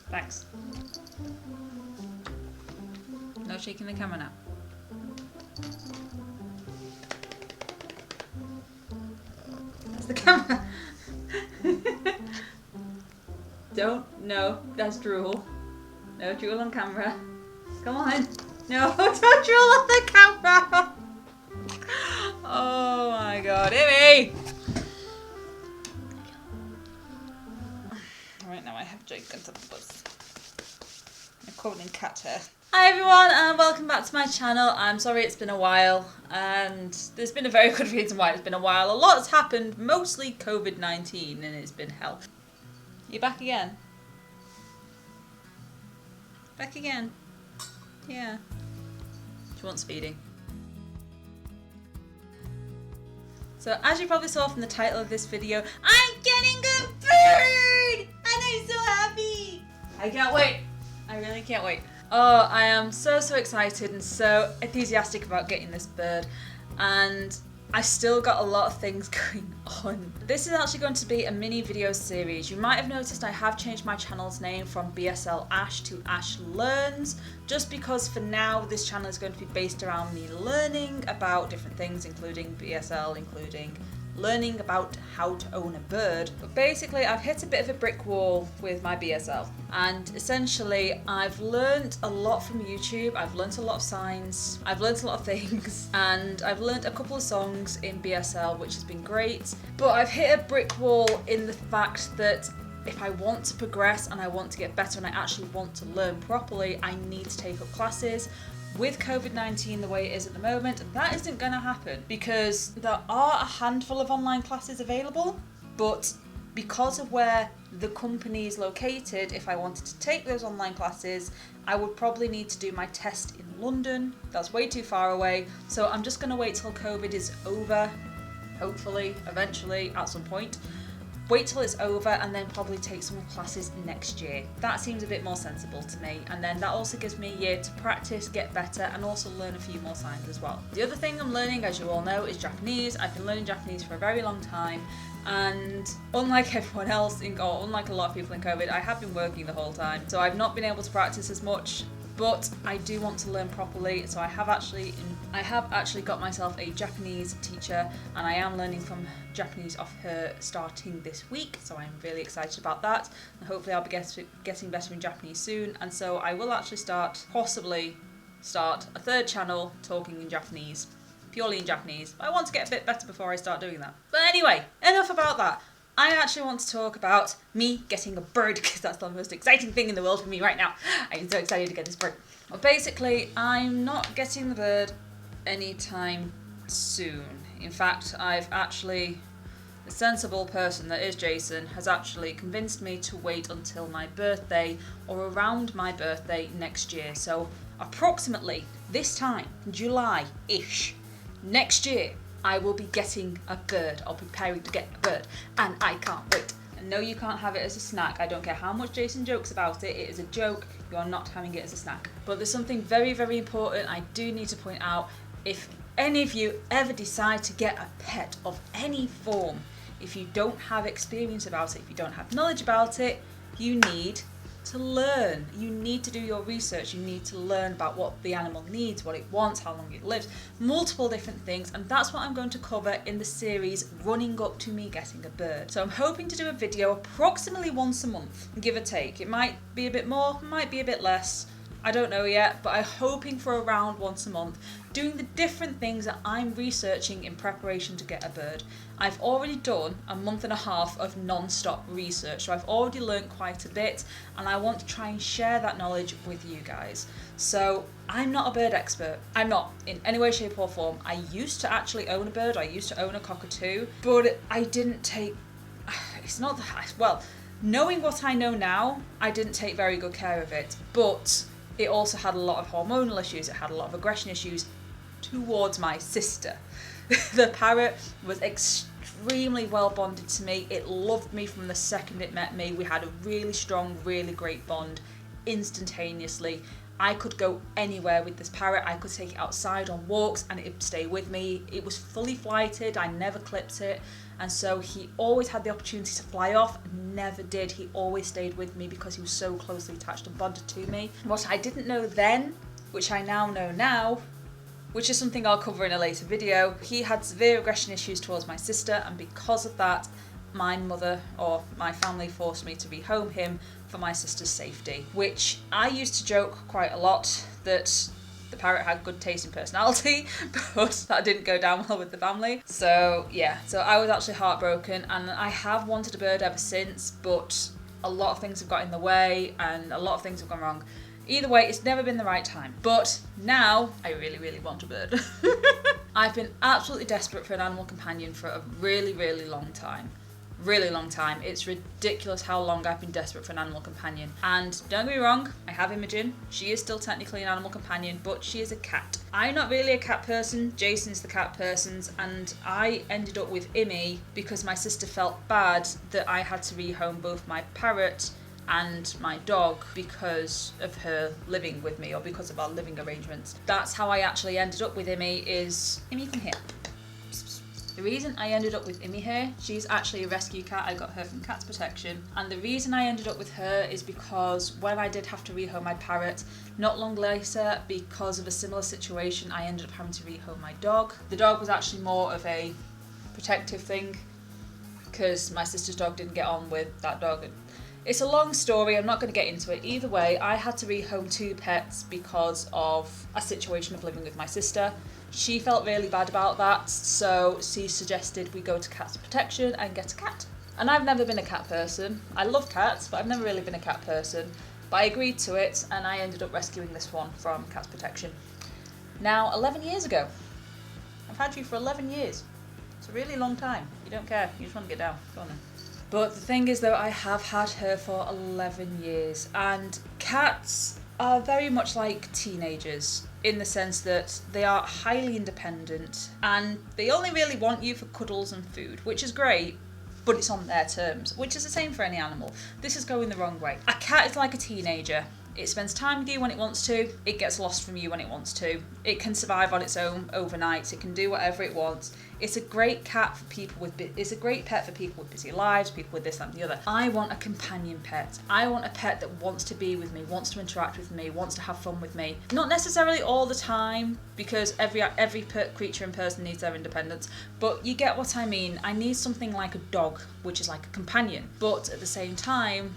Thanks. No shaking the camera now. That's the camera. No, that's drool. No drool on camera. Come on. No, don't drool on the camera. Oh my god, Ivy! Right now I have Jake into the bus. I'm covered in cat hair. Hi everyone and welcome back to my channel. I'm sorry it's been a while and there's been a very good reason why it's been a while. A lot's happened, mostly COVID-19, and it's been hell. You back again? Back again? Yeah. She wants feeding. So as you probably saw from the title of this video, I'm getting a bird! And I'm so happy! I can't wait. I really can't wait. Oh, I am so excited and so enthusiastic about getting this bird, and I still got a lot of things going on. This is actually going to be a mini video series. You might have noticed I have changed my channel's name from BSL Ash to Ash Learns, just because for now this channel is going to be based around me learning about different things, including BSL, including learning about how to own a bird. But basically I've hit a bit of a brick wall with my BSL, and essentially I've learned a lot from YouTube. I've learned a lot of signs, I've learned a lot of things, and I've learned a couple of songs in BSL, which has been great. But I've hit a brick wall in the fact that if I want to progress and I want to get better and I actually want to learn properly, I need to take up classes. With COVID-19 the way it is at the moment, that isn't going to happen because there are a handful of online classes available, but because of where the company is located, if I wanted to take those online classes, I would probably need to do my test in London. That's way too far away, so I'm just going to wait till COVID is over, hopefully, eventually, at some point. Wait till it's over and then probably take some classes next year. That seems a bit more sensible to me, and then that also gives me a year to practice, get better, and also learn a few more signs as well. The other thing I'm learning, as you all know, is Japanese. I've been learning Japanese for a very long time, and unlike everyone else, or unlike a lot of people in COVID, I have been working the whole time, so I've not been able to practice as much. But I do want to learn properly, so I have actually got myself a Japanese teacher, and I am learning from Japanese off her starting this week, so I'm really excited about that, and hopefully I'll be getting better in Japanese soon, and so I will actually possibly start a third channel talking in Japanese, purely in Japanese. I want to get a bit better before I start doing that. But anyway, enough about that. I actually want to talk about me getting a bird, because that's the most exciting thing in the world for me right now. I'm so excited to get this bird. Well, basically, I'm not getting the bird anytime soon. In fact, the sensible person that is Jason has actually convinced me to wait until my birthday or around my birthday next year. So approximately this time, July-ish, next year, I will be getting a bird, or preparing to get a bird, and I can't wait. And no, you can't have it as a snack. I don't care how much Jason jokes about it. It is a joke. You are not having it as a snack. But there's something very, very important I do need to point out. If any of you ever decide to get a pet of any form, if you don't have experience about it, if you don't have knowledge about it, you need to learn. You need to do your research. You need to learn about what the animal needs, what it wants, how long it lives, multiple different things, and that's what I'm going to cover in the series running up to me getting a bird. So I'm hoping to do a video approximately once a month, give or take. It might be a bit more, might be a bit less, I don't know yet, but I'm hoping for around once a month, doing the different things that I'm researching in preparation to get a bird. I've already done a month and a half of non-stop research, so I've already learned quite a bit, and I want to try and share that knowledge with you guys. So I'm not a bird expert. I'm not in any way, shape or form. I used to actually own a bird. I used to own a cockatoo, but I didn't take, knowing what I know now, I didn't take very good care of it, but it also had a lot of hormonal issues. It had a lot of aggression issues towards my sister. The parrot was extremely well bonded to me. It loved me from the second it met me. We had a really strong, really great bond instantaneously. I could go anywhere with this parrot. I could take it outside on walks and it would stay with me. It was fully flighted, I never clipped it. And so he always had the opportunity to fly off, never did. He always stayed with me because he was so closely attached and bonded to me. What I didn't know then, which I now know now, which is something I'll cover in a later video, he had severe aggression issues towards my sister, and because of that, my mother or my family forced me to rehome him for my sister's safety, which I used to joke quite a lot that the parrot had good taste and personality, but that didn't go down well with the family. So yeah, so I was actually heartbroken, and I have wanted a bird ever since, but a lot of things have got in the way and a lot of things have gone wrong. Either way, it's never been the right time. But now, I really, really want a bird. I've been absolutely desperate for an animal companion for a really, really long time. Really long time. It's ridiculous how long I've been desperate for an animal companion. And don't get me wrong, I have Imogen. She is still technically an animal companion, but she is a cat. I'm not really a cat person, Jason's the cat person, and I ended up with Immy because my sister felt bad that I had to rehome both my parrot and my dog because of her living with me, or because of our living arrangements. That's how I actually ended up with Immy. Immy, come here. The reason I ended up with Immy here, she's actually a rescue cat. I got her from Cats Protection. And the reason I ended up with her is because when I did have to rehome my parrot, not long later, because of a similar situation, I ended up having to rehome my dog. The dog was actually more of a protective thing because my sister's dog didn't get on with that dog. It's a long story, I'm not going to get into it. Either way, I had to rehome 2 pets because of a situation of living with my sister. She felt really bad about that, so she suggested we go to Cats Protection and get a cat. And I've never been a cat person. I love cats, but I've never really been a cat person. But I agreed to it, and I ended up rescuing this one from Cats Protection. Now, 11 years ago. I've had you for 11 years. It's a really long time. You don't care, you just want to get down. Go on then. But the thing is though, I have had her for 11 years, and cats are very much like teenagers in the sense that they are highly independent and they only really want you for cuddles and food, which is great, but it's on their terms, which is the same for any animal. This is going the wrong way. A cat is like a teenager. It spends time with you when it wants to, it gets lost from you when it wants to. It can survive on its own overnight, it can do whatever it wants. It's a great cat for people with it's a great pet for people with busy lives, people with this, that and the other. I want a companion pet. I want a pet that wants to be with me, wants to interact with me, wants to have fun with me. Not necessarily all the time, because every creature and person needs their independence, but you get what I mean. I need something like a dog, which is like a companion, but at the same time,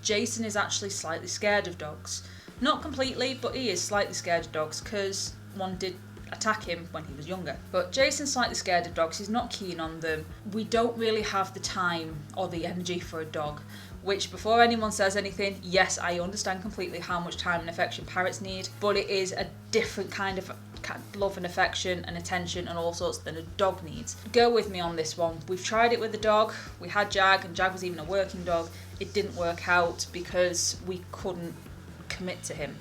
Jason is actually slightly scared of dogs. Not completely, but he is slightly scared of dogs because one did attack him when he was younger. But Jason's slightly scared of dogs, he's not keen on them. We don't really have the time or the energy for a dog, which before anyone says anything, yes, I understand completely how much time and affection parrots need, but it is a different kind of love and affection and attention and all sorts than a dog needs. Go with me on this one. We've tried it with the dog. We had Jag, and Jag was even a working dog. It didn't work out because we couldn't commit to him.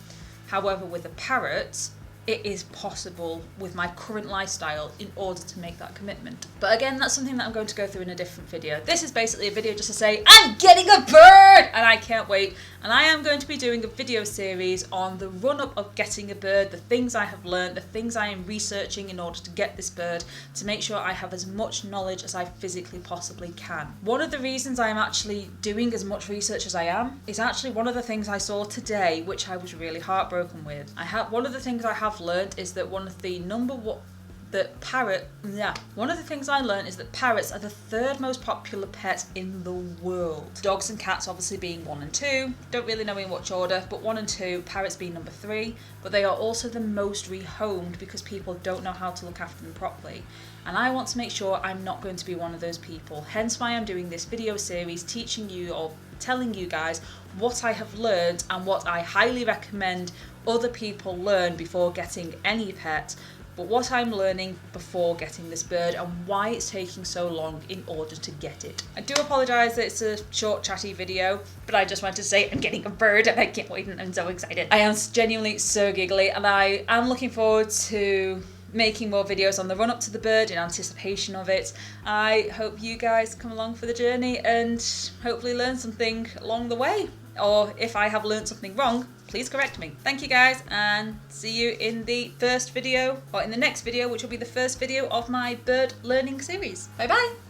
However, with a parrot, it is possible with my current lifestyle in order to make that commitment. But again, that's something that I'm going to go through in a different video. This is basically a video just to say, I'm getting a bird! And I can't wait. And I am going to be doing a video series on the run-up of getting a bird, the things I have learned, the things I am researching in order to get this bird, to make sure I have as much knowledge as I physically possibly can. One of the reasons I'm actually doing as much research as I am is actually one of the things I saw today, which I was really heartbroken with. One of the things I have learned is that one of the things I learned is that parrots are the 3rd most popular pet in the world. Dogs and cats obviously being 1 and 2. Don't really know in which order, but 1 and 2, parrots being number 3. But they are also the most rehomed because people don't know how to look after them properly. And I want to make sure I'm not going to be one of those people. Hence why I'm doing this video series teaching you or telling you guys what I have learned and what I highly recommend other people learn before getting any pet, but what I'm learning before getting this bird and why it's taking so long in order to get it. I do apologise that it's a short chatty video, but I just wanted to say I'm getting a bird and I can't wait and I'm so excited. I am genuinely so giggly and I am looking forward to making more videos on the run up to the bird in anticipation of it. I hope you guys come along for the journey and hopefully learn something along the way. or if I have learned something wrong, please correct me. Thank you guys, and see you in the first video, or in the next video, which will be the first video of my bird learning series. Bye bye!